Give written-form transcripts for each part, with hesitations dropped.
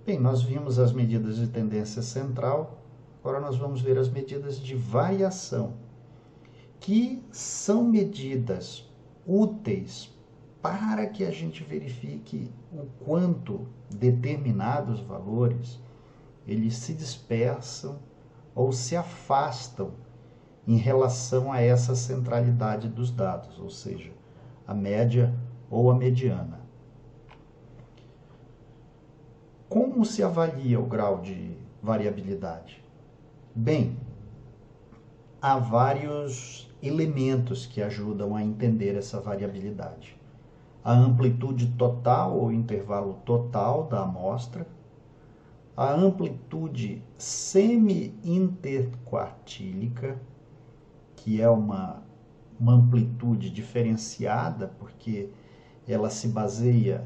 Bem, nós vimos as medidas de tendência central, agora nós vamos ver as medidas de variação, que são medidas úteis para que a gente verifique o quanto determinados valores eles se dispersam ou se afastam em relação a essa centralidade dos dados, ou seja, a média ou a mediana. Como se avalia o grau de variabilidade? Bem, há vários elementos que ajudam a entender essa variabilidade. A amplitude total ou intervalo total da amostra, a amplitude semi-interquartílica, que é uma amplitude diferenciada, porque ela se baseia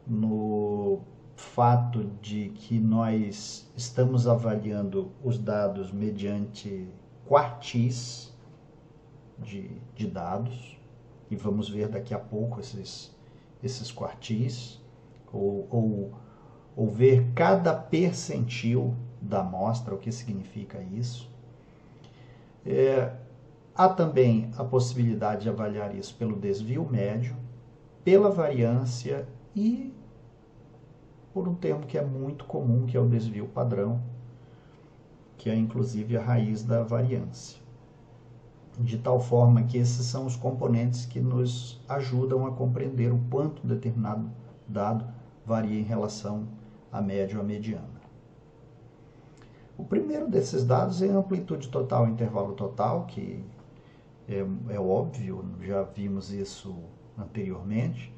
no fato de que nós estamos avaliando os dados mediante quartis de dados, e vamos ver daqui a pouco esses quartis, ou ver cada percentil da amostra, o que significa isso. Há também a possibilidade de avaliar isso pelo desvio médio, pela variância e por um termo que é muito comum, que é o desvio padrão, que é inclusive a raiz da variância. De tal forma que esses são os componentes que nos ajudam a compreender o quanto determinado dado varia em relação à média ou à mediana. O primeiro desses dados é a amplitude total e intervalo total, que é óbvio, já vimos isso anteriormente,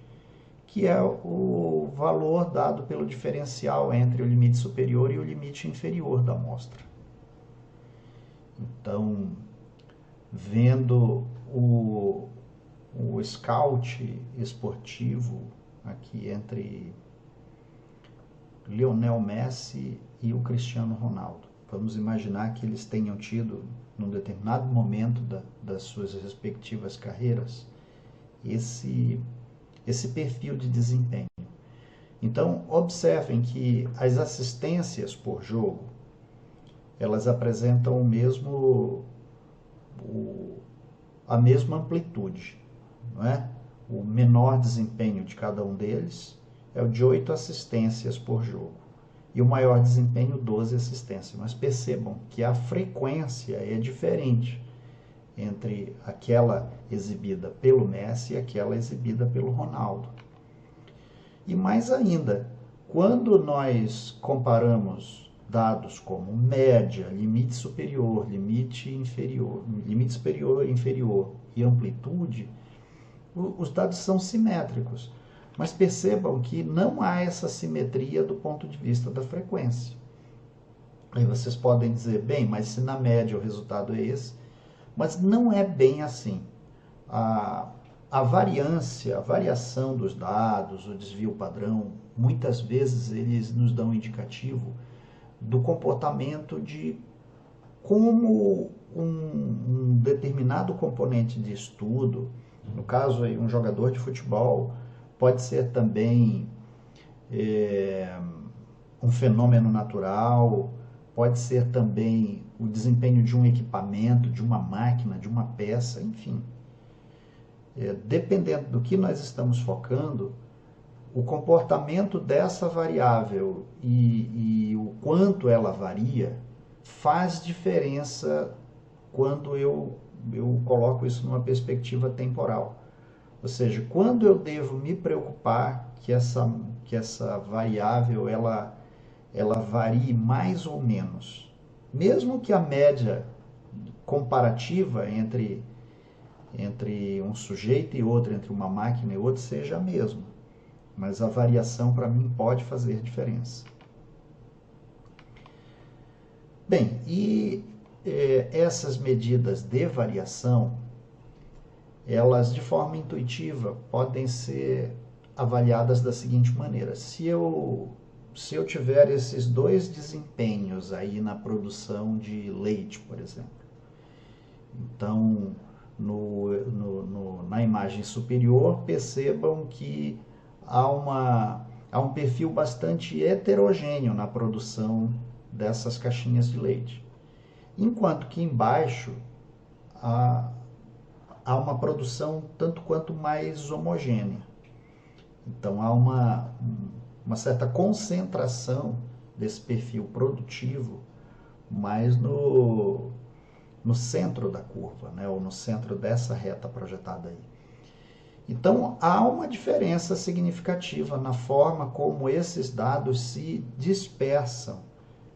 que é o valor dado pelo diferencial entre o limite superior e o limite inferior da amostra. Então, vendo o scout esportivo aqui entre Lionel Messi e o Cristiano Ronaldo, vamos imaginar que eles tenham tido, num determinado momento das suas respectivas carreiras, esse perfil de desempenho. Então, observem que as assistências por jogo, elas apresentam a mesma amplitude, não é? O menor desempenho de cada um deles é o de 8 assistências por jogo. E o maior desempenho, 12 assistências. Mas percebam que a frequência é diferente entre aquela exibida pelo Messi e aquela exibida pelo Ronaldo. E mais ainda, quando nós comparamos dados como média, limite superior e inferior e amplitude, os dados são simétricos. Mas percebam que não há essa simetria do ponto de vista da frequência. Aí vocês podem dizer, bem, mas se na média o resultado é esse, mas não é bem assim. A variação dos dados, o desvio padrão, muitas vezes eles nos dão um indicativo do comportamento de como um determinado componente de estudo, no caso aí, um jogador de futebol, pode ser também um fenômeno natural, pode ser também o desempenho de um equipamento, de uma máquina, de uma peça, enfim. Dependendo do que nós estamos focando, o comportamento dessa variável e o quanto ela varia faz diferença quando eu coloco isso numa perspectiva temporal. Ou seja, quando eu devo me preocupar que essa variável ela varie mais ou menos, mesmo que a média comparativa entre um sujeito e outro, entre uma máquina e outra, seja a mesma. Mas a variação, para mim, pode fazer diferença. Bem, e essas medidas de variação, elas, de forma intuitiva, podem ser avaliadas da seguinte maneira. Se eu tiver esses dois desempenhos aí na produção de leite, por exemplo, então, na imagem superior, percebam que há há um perfil bastante heterogêneo na produção dessas caixinhas de leite. Enquanto que embaixo há uma produção tanto quanto mais homogênea. Então há uma certa concentração desse perfil produtivo mais no centro da curva, né? Ou no centro dessa reta projetada aí. Então há uma diferença significativa na forma como esses dados se dispersam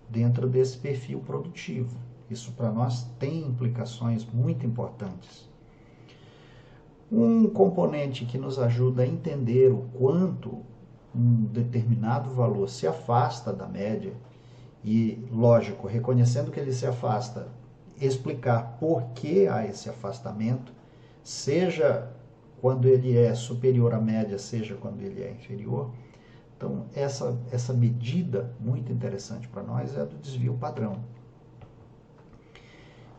dentro desse perfil produtivo. Isso para nós tem implicações muito importantes. Um componente que nos ajuda a entender o quanto um determinado valor se afasta da média e, lógico, reconhecendo que ele se afasta, explicar por que há esse afastamento, seja quando ele é superior à média, seja quando ele é inferior. Então, essa medida muito interessante para nós é a do desvio padrão.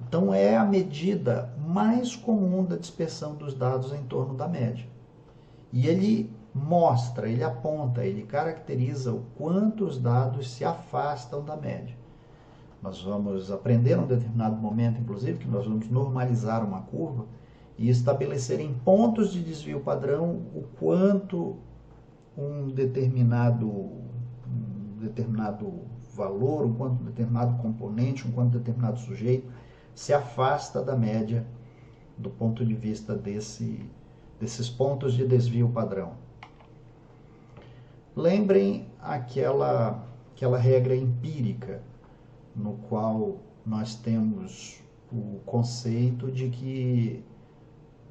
Então, é a medida mais comum da dispersão dos dados em torno da média. E ele mostra, ele aponta, ele caracteriza o quanto os dados se afastam da média. Nós vamos aprender num determinado momento, inclusive, que nós vamos normalizar uma curva e estabelecer em pontos de desvio padrão o quanto um determinado valor, um quanto um determinado componente, um quanto determinado sujeito se afasta da média do ponto de vista desses pontos de desvio padrão. Lembrem aquela regra empírica no qual nós temos o conceito de que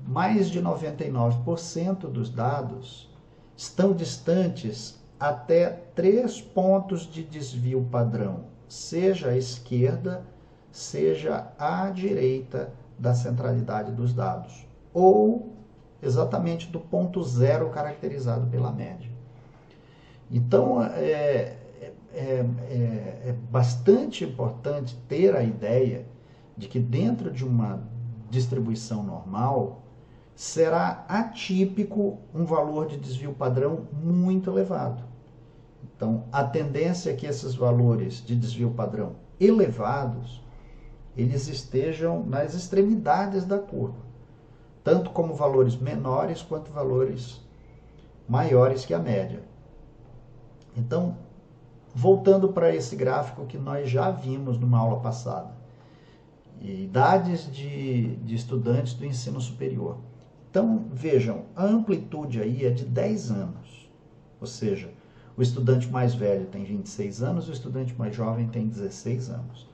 mais de 99% dos dados estão distantes até 3 pontos de desvio padrão, seja à esquerda, seja à direita da centralidade dos dados, ou exatamente do ponto zero caracterizado pela média. Então, é bastante importante ter a ideia de que dentro de uma distribuição normal, será atípico um valor de desvio padrão muito elevado. Então, a tendência é que esses valores de desvio padrão elevados, eles estejam nas extremidades da curva, tanto como valores menores quanto valores maiores que a média. Então, voltando para esse gráfico que nós já vimos numa aula passada, idades de estudantes do ensino superior. Então, vejam, a amplitude aí é de 10 anos, ou seja, o estudante mais velho tem 26 anos, o estudante mais jovem tem 16 anos.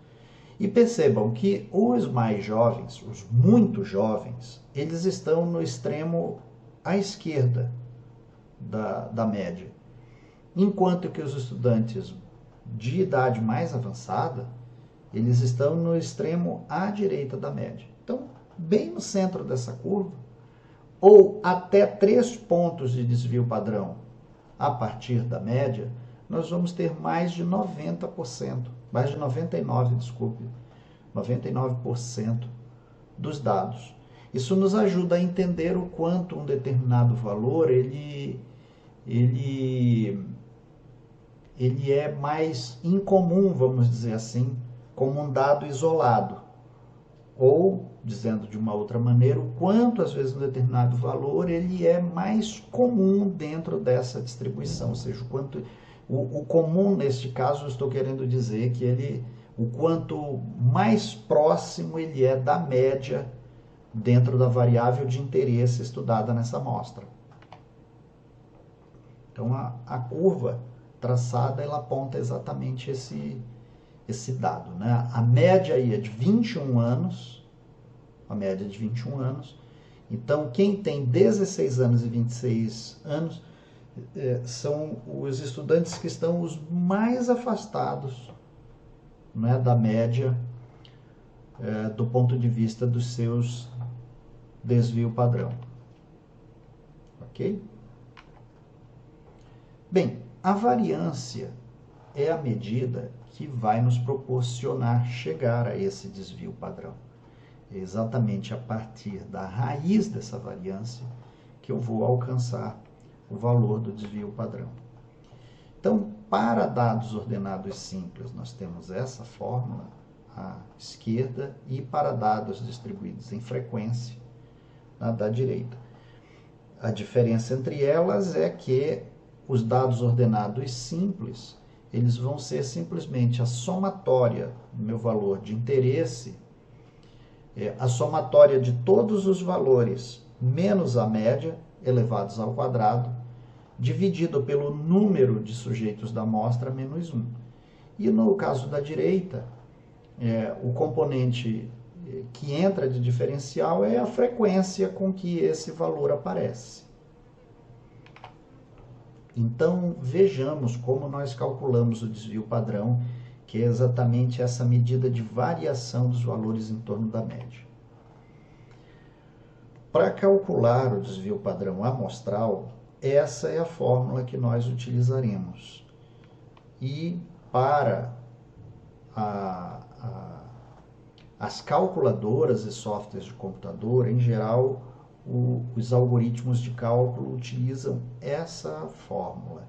E percebam que os mais jovens, os muito jovens, eles estão no extremo à esquerda da média, enquanto que os estudantes de idade mais avançada, eles estão no extremo à direita da média. Então, bem no centro dessa curva, ou até 3 pontos de desvio padrão a partir da média, nós vamos ter mais de 90%, mais de 99% dos dados. Isso nos ajuda a entender o quanto um determinado valor ele é mais incomum, vamos dizer assim, como um dado isolado. Ou, dizendo de uma outra maneira, o quanto, às vezes, um determinado valor ele é mais comum dentro dessa distribuição. Ou seja, o comum, neste caso, eu estou querendo dizer que o quanto mais próximo ele é da média dentro da variável de interesse estudada nessa amostra. Então, a curva traçada, ela aponta exatamente esse dado, né? A média aí é de 21 anos, a média de 21 anos. Então, quem tem 16 anos e 26 anos são os estudantes que estão os mais afastados, né, da média do ponto de vista dos seus desvio padrão. Ok? Bem, a variância é a medida que vai nos proporcionar chegar a esse desvio padrão. É exatamente a partir da raiz dessa variância que eu vou alcançar o valor do desvio padrão. Então, para dados ordenados simples, nós temos essa fórmula à esquerda, e para dados distribuídos em frequência, da direita. A diferença entre elas é que os dados ordenados simples, eles vão ser simplesmente a somatória do meu valor de interesse, a somatória de todos os valores menos a média, elevados ao quadrado, dividido pelo número de sujeitos da amostra, menos 1. E no caso da direita, o componente que entra de diferencial é a frequência com que esse valor aparece. Então, vejamos como nós calculamos o desvio padrão, que é exatamente essa medida de variação dos valores em torno da média. Para calcular o desvio padrão amostral, essa é a fórmula que nós utilizaremos. E para as calculadoras e softwares de computador, em geral, os algoritmos de cálculo utilizam essa fórmula.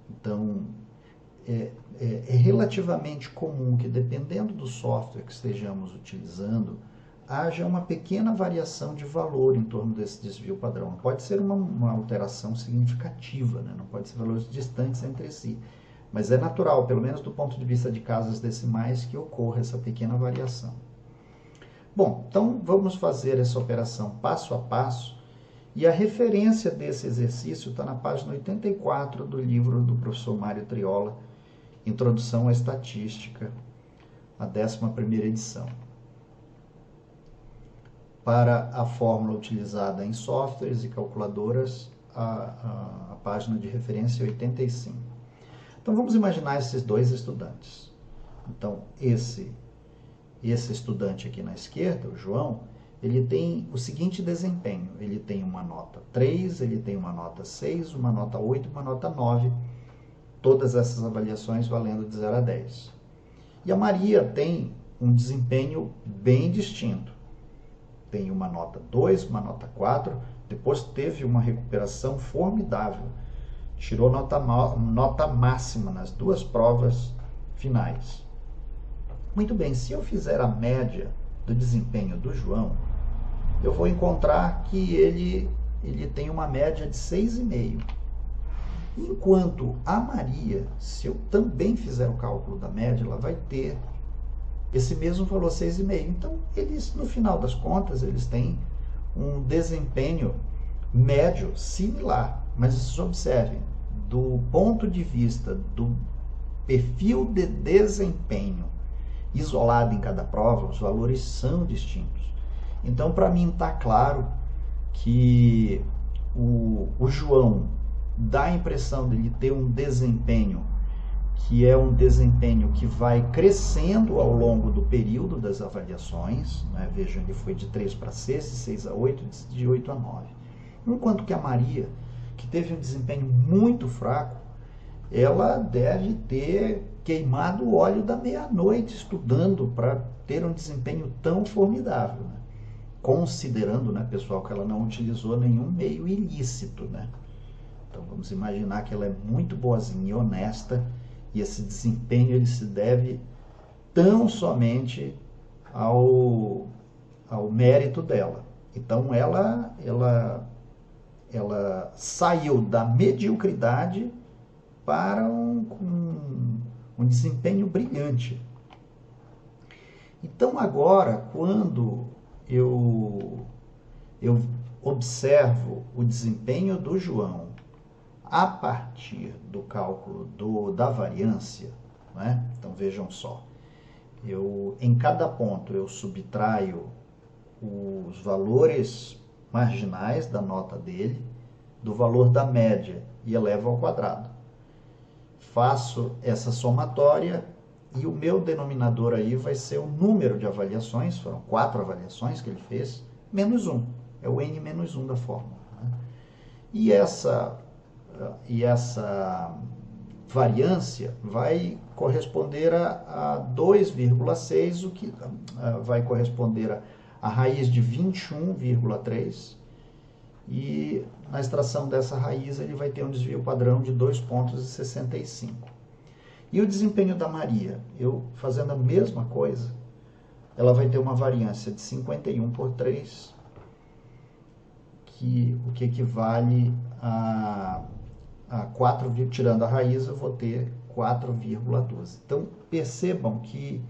Então, é relativamente comum que, dependendo do software que estejamos utilizando, haja uma pequena variação de valor em torno desse desvio padrão. Pode ser uma alteração significativa, né? Não pode ser valores distantes entre si. Mas é natural, pelo menos do ponto de vista de casas decimais, que ocorra essa pequena variação. Bom, então vamos fazer essa operação passo a passo, e a referência desse exercício está na página 84 do livro do professor Mário Triola, Introdução à Estatística, a 11ª edição. Para a fórmula utilizada em softwares e calculadoras, a página de referência é 85. Então vamos imaginar esses dois estudantes. Então esse estudante aqui na esquerda, o João, ele tem o seguinte desempenho: ele tem uma nota 3, ele tem uma nota 6, uma nota 8 e uma nota 9, todas essas avaliações valendo de 0 a 10. E a Maria tem um desempenho bem distinto. Tem uma nota 2, uma nota 4, depois teve uma recuperação formidável. Tirou nota máxima nas duas provas finais. Muito bem, se eu fizer a média do desempenho do João, eu vou encontrar que ele tem uma média de 6,5. Enquanto a Maria, se eu também fizer o cálculo da média, ela vai ter esse mesmo valor, 6,5. Então, eles, no final das contas, eles têm um desempenho médio similar. Mas vocês observem, do ponto de vista do perfil de desempenho isolado em cada prova, os valores são distintos. Então, para mim, está claro que o João dá a impressão de ele ter um desempenho que é um desempenho que vai crescendo ao longo do período das avaliações, né? Vejam, ele foi de 3 para 6, de 6 a 8, de 8 a 9. Enquanto que a Maria, que teve um desempenho muito fraco, ela deve ter queimado o óleo da meia-noite estudando para ter um desempenho tão formidável, né? Considerando, né, pessoal, que ela não utilizou nenhum meio ilícito, né? Então vamos imaginar que ela é muito boazinha e honesta, e esse desempenho ele se deve tão somente ao mérito dela. Então ela saiu da mediocridade para um desempenho brilhante. Então agora, quando eu observo o desempenho do João a partir do cálculo da variância, né? Então vejam só, em cada ponto eu subtraio os valores marginais da nota dele do valor da média e elevo ao quadrado. Faço essa somatória e o meu denominador aí vai ser o número de avaliações, foram 4 avaliações que ele fez, menos 1, é o n-1 da fórmula, né? E essa variância vai corresponder a 2,6, o que vai corresponder a raiz de 21,3, e na extração dessa raiz ele vai ter um desvio padrão de 2,65 pontos. E o desempenho da Maria? Eu fazendo a mesma coisa, ela vai ter uma variância de 51/3, o que equivale a 4, tirando a raiz, eu vou ter 4,12. Então, percebam que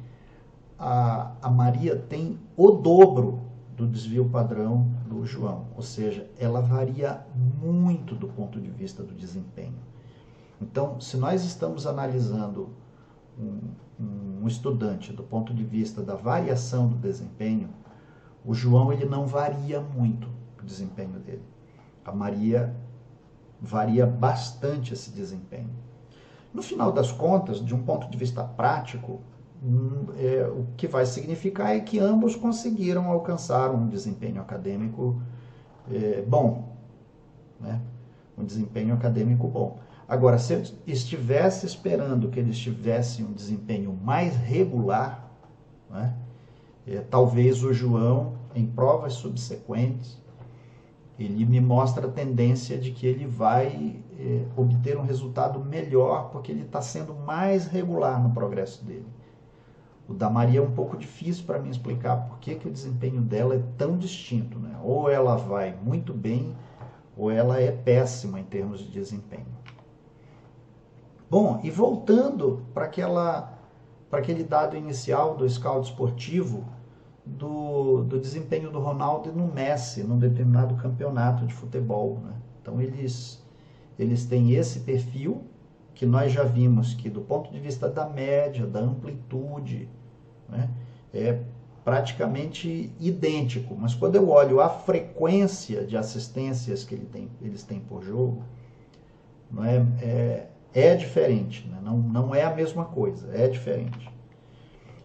a Maria tem o dobro do desvio padrão do João, ou seja, ela varia muito do ponto de vista do desempenho. Então, se nós estamos analisando um estudante do ponto de vista da variação do desempenho, o João ele não varia muito o desempenho dele. A Maria varia bastante esse desempenho. No final das contas, de um ponto de vista prático, o que vai significar é que ambos conseguiram alcançar um desempenho acadêmico bom, né? Um desempenho acadêmico bom. Agora, se eu estivesse esperando que eles tivessem um desempenho mais regular, né? Talvez o João, em provas subsequentes, ele me mostra a tendência de que ele vai obter um resultado melhor, porque ele está sendo mais regular no progresso dele. O da Maria é um pouco difícil para mim explicar por que o desempenho dela é tão distinto, né? Ou ela vai muito bem, ou ela é péssima em termos de desempenho. Bom, e voltando para aquele dado inicial do scout esportivo, do desempenho do Ronaldo e no Messi, num determinado campeonato de futebol, né? Então eles têm esse perfil, que nós já vimos que do ponto de vista da média, da amplitude, né, é praticamente idêntico, mas quando eu olho a frequência de assistências que eles têm por jogo, não é diferente, né? Não é a mesma coisa, é diferente.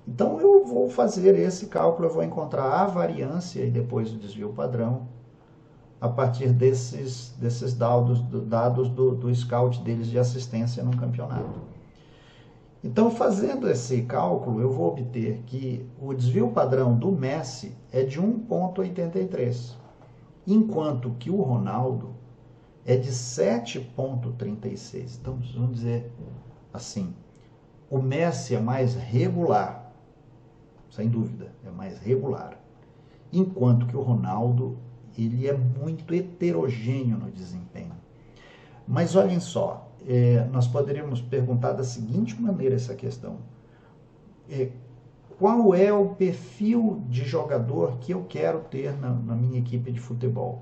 Então eu vou fazer esse cálculo, eu vou encontrar a variância e depois o desvio padrão a partir desses dados do scout deles de assistência num campeonato. Então, fazendo esse cálculo, eu vou obter que o desvio padrão do Messi é de 1,83, enquanto que o Ronaldo é de 7,36. Então, vamos dizer assim, o Messi é mais regular, sem dúvida, é mais regular, enquanto que o Ronaldo ele é muito heterogêneo no desempenho. Mas olhem só, nós poderíamos perguntar da seguinte maneira essa questão. Qual é o perfil de jogador que eu quero ter na minha equipe de futebol?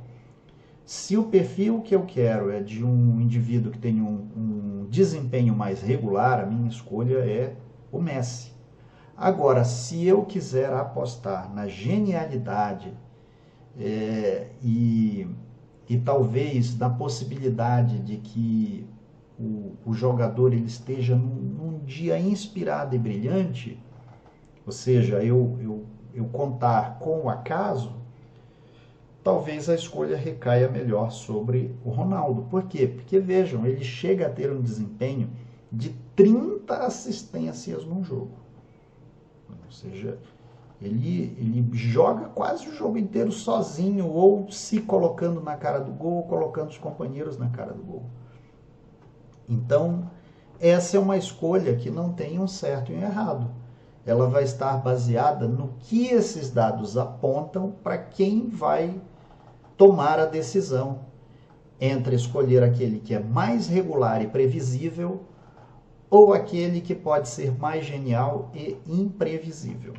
Se o perfil que eu quero é de um indivíduo que tem um desempenho mais regular, a minha escolha é o Messi. Agora, se eu quiser apostar na genialidade e talvez na possibilidade de que o jogador ele esteja num dia inspirado e brilhante, ou seja, eu contar com o acaso, talvez a escolha recaia melhor sobre o Ronaldo. Por quê? Porque, vejam, ele chega a ter um desempenho de 30 assistências num jogo. Ou seja, ele joga quase o jogo inteiro sozinho, ou se colocando na cara do gol, ou colocando os companheiros na cara do gol. Então, essa é uma escolha que não tem um certo e um errado. Ela vai estar baseada no que esses dados apontam para quem vai tomar a decisão entre escolher aquele que é mais regular e previsível ou aquele que pode ser mais genial e imprevisível.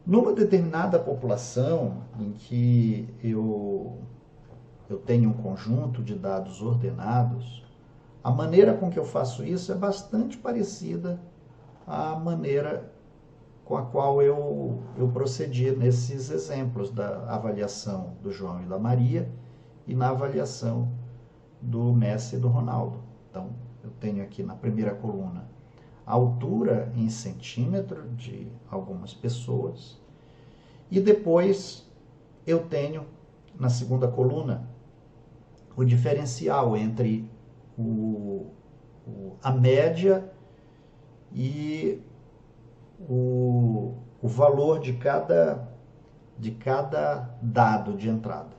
Numa determinada população em que eu tenho um conjunto de dados ordenados, a maneira com que eu faço isso é bastante parecida à maneira com a qual eu procedi nesses exemplos da avaliação do João e da Maria e na avaliação do Messi e do Ronaldo. Então, eu tenho aqui na primeira coluna a altura em centímetro de algumas pessoas e depois eu tenho na segunda coluna o diferencial entre a média e o valor de cada dado de entrada.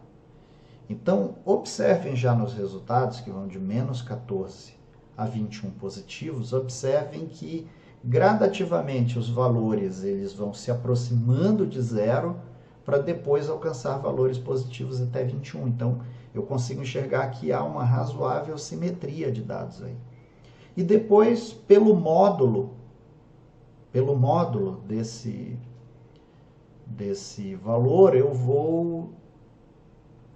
Então, observem já nos resultados, que vão de menos 14 a 21 positivos, observem que gradativamente os valores eles vão se aproximando de zero para depois alcançar valores positivos até 21. Então, eu consigo enxergar que há uma razoável simetria de dados aí. E depois, pelo módulo desse valor, eu vou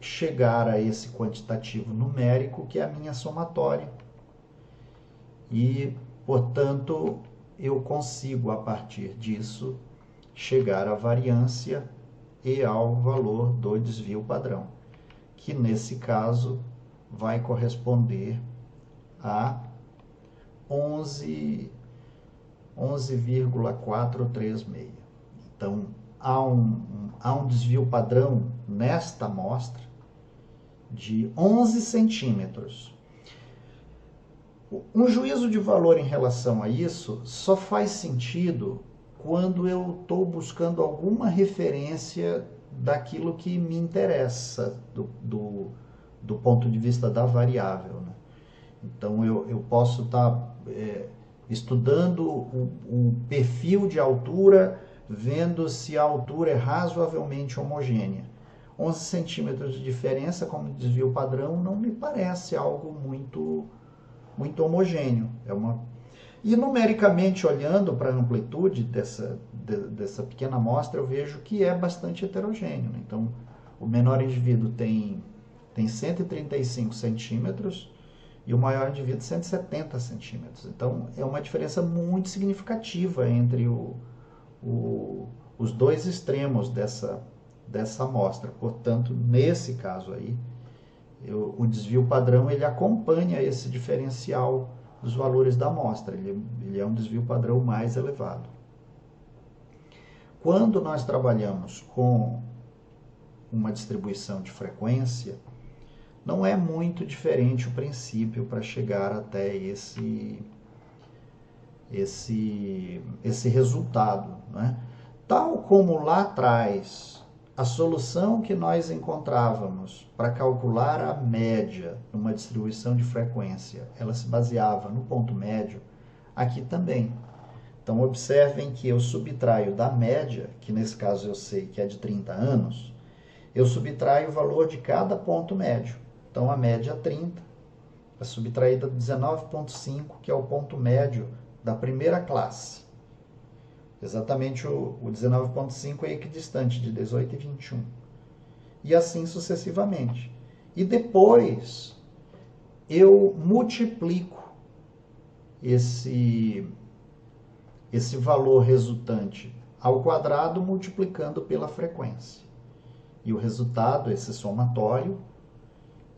chegar a esse quantitativo numérico, que é a minha somatória. E, portanto, eu consigo, a partir disso, chegar à variância e ao valor do desvio padrão, que nesse caso vai corresponder a 11,436. Então, há um desvio padrão nesta amostra de 11 centímetros. Um juízo de valor em relação a isso só faz sentido quando eu estou buscando alguma referência daquilo que me interessa do ponto de vista da variável, né? Então, eu posso estar estudando o perfil de altura, vendo se a altura é razoavelmente homogênea. 11 centímetros de diferença como desvio padrão não me parece algo muito homogêneo. E numericamente olhando para a amplitude dessa pequena amostra, eu vejo que é bastante heterogêneo, né? Então, o menor indivíduo tem 135 centímetros e o maior indivíduo 170 centímetros. Então, é uma diferença muito significativa entre os dois extremos dessa amostra. Portanto, nesse caso aí, o desvio padrão ele acompanha esse diferencial dos valores da amostra. Ele é um desvio padrão mais elevado. Quando nós trabalhamos com uma distribuição de frequência, não é muito diferente o princípio para chegar até esse resultado, né? Tal como lá atrás, a solução que nós encontrávamos para calcular a média numa distribuição de frequência, ela se baseava no ponto médio, aqui também. Então, observem que eu subtraio da média, que nesse caso eu sei que é de 30 anos, eu subtraio o valor de cada ponto médio. Então, a média 30 é subtraída do 19,5, que é o ponto médio da primeira classe. Exatamente o 19,5 é equidistante de 18 e 21. E assim sucessivamente. E depois, eu multiplico esse valor resultante ao quadrado multiplicando pela frequência. E o resultado, esse somatório,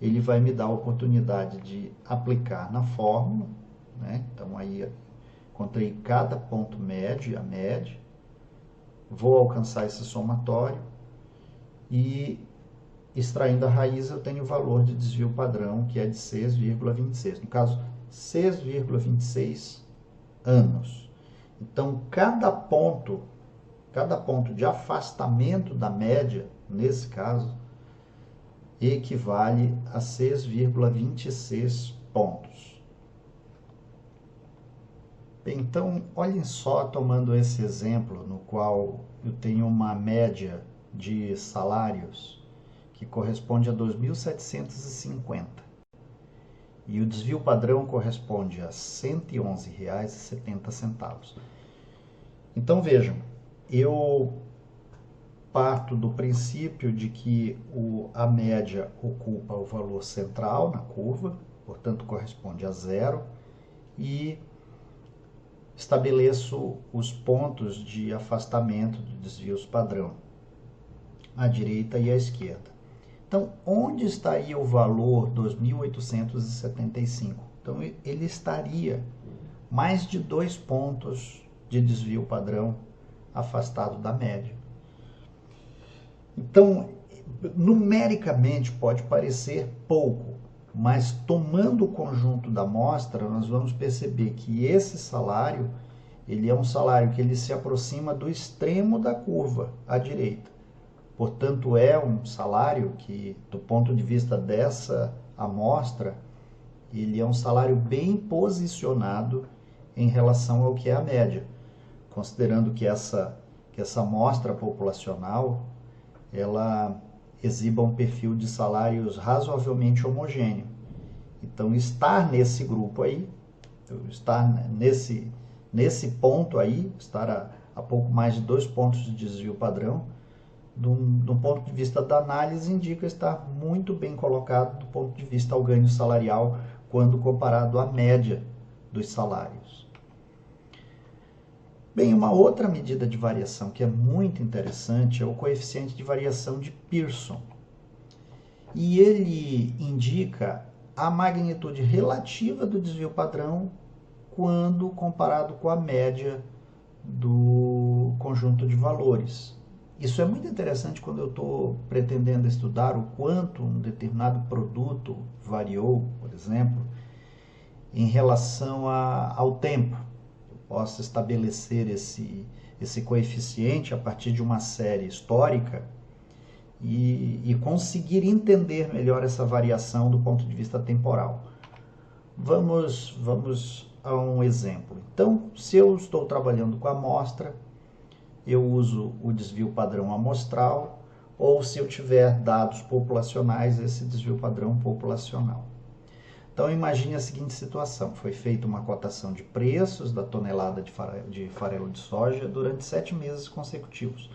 ele vai me dar a oportunidade de aplicar na fórmula, né? Então, aí encontrei cada ponto médio, a média, vou alcançar esse somatório e, extraindo a raiz, eu tenho o valor de desvio padrão, que é de 6,26. No caso, 6,26 anos. Então, cada ponto de afastamento da média, nesse caso, equivale a 6,26 pontos. Bem, então, olhem só, tomando esse exemplo, no qual eu tenho uma média de salários que corresponde a R$ 2.750. E o desvio padrão corresponde a R$ 111,70. Então, vejam, eu parto do princípio de que a média ocupa o valor central na curva, portanto, corresponde a zero, e estabeleço os pontos de afastamento de desvios padrão, à direita e à esquerda. Então, onde estaria o valor 2.875? Então, ele estaria mais de 2 pontos de desvio padrão afastado da média. Então, numericamente pode parecer pouco, mas tomando o conjunto da amostra, nós vamos perceber que esse salário, ele é um salário que ele se aproxima do extremo da curva, à direita. Portanto, é um salário que, do ponto de vista dessa amostra, ele é um salário bem posicionado em relação ao que é a média, considerando que essa amostra populacional ela exiba um perfil de salários razoavelmente homogêneo. Então, estar nesse grupo aí, estar nesse ponto aí, estar a pouco mais de 2 pontos de desvio padrão, do ponto de vista da análise, indica estar muito bem colocado do ponto de vista ao ganho salarial, quando comparado à média dos salários. Bem, uma outra medida de variação que é muito interessante é o coeficiente de variação de Pearson. E ele indica a magnitude relativa do desvio padrão quando comparado com a média do conjunto de valores. Isso é muito interessante quando eu estou pretendendo estudar o quanto um determinado produto variou, por exemplo, em relação ao tempo. Eu posso estabelecer esse coeficiente a partir de uma série histórica e conseguir entender melhor essa variação do ponto de vista temporal. Vamos a um exemplo. Então, se eu estou trabalhando com a amostra, eu uso o desvio padrão amostral, ou se eu tiver dados populacionais, esse desvio padrão populacional. Então, imagine a seguinte situação: foi feita uma cotação de preços da tonelada de farelo de soja durante 7 meses consecutivos.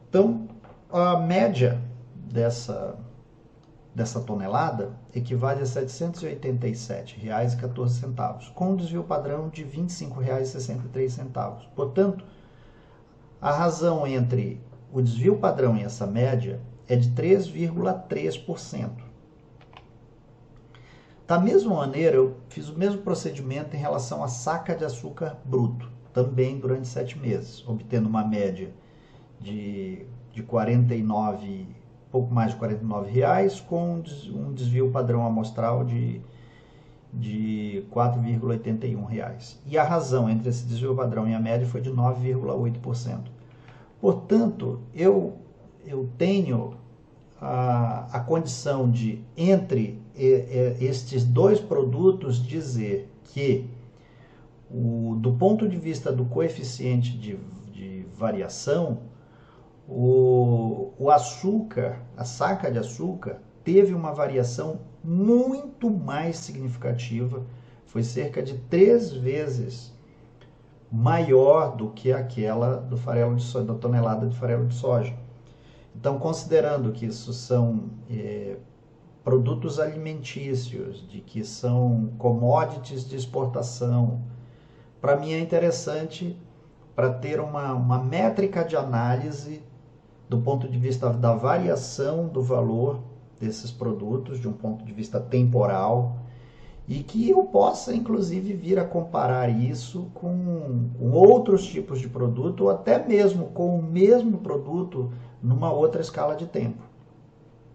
Então, a média dessa tonelada equivale a R$ 787,14, com um desvio padrão de R$ 25,63. Portanto, a razão entre o desvio padrão e essa média é de 3,3%. Da mesma maneira, eu fiz o mesmo procedimento em relação à saca de açúcar bruto, também durante 7 meses, obtendo uma média de 49, pouco mais de R$49, com um desvio padrão amostral de R$ 4,81. E a razão entre esse desvio padrão e a média foi de 9,8%. Portanto, eu tenho a condição de, entre estes dois produtos, dizer que, do ponto de vista do coeficiente de variação, o açúcar, a saca de açúcar, teve uma variação muito mais significativa, foi cerca de 3 vezes maior do que aquela do farelo de soja, da tonelada de farelo de soja. Então, considerando que isso são produtos alimentícios, de que são commodities de exportação, para mim é interessante para ter uma métrica de análise do ponto de vista da variação do valor desses produtos, de um ponto de vista temporal, e que eu possa, inclusive, vir a comparar isso com outros tipos de produto, ou até mesmo com o mesmo produto numa outra escala de tempo.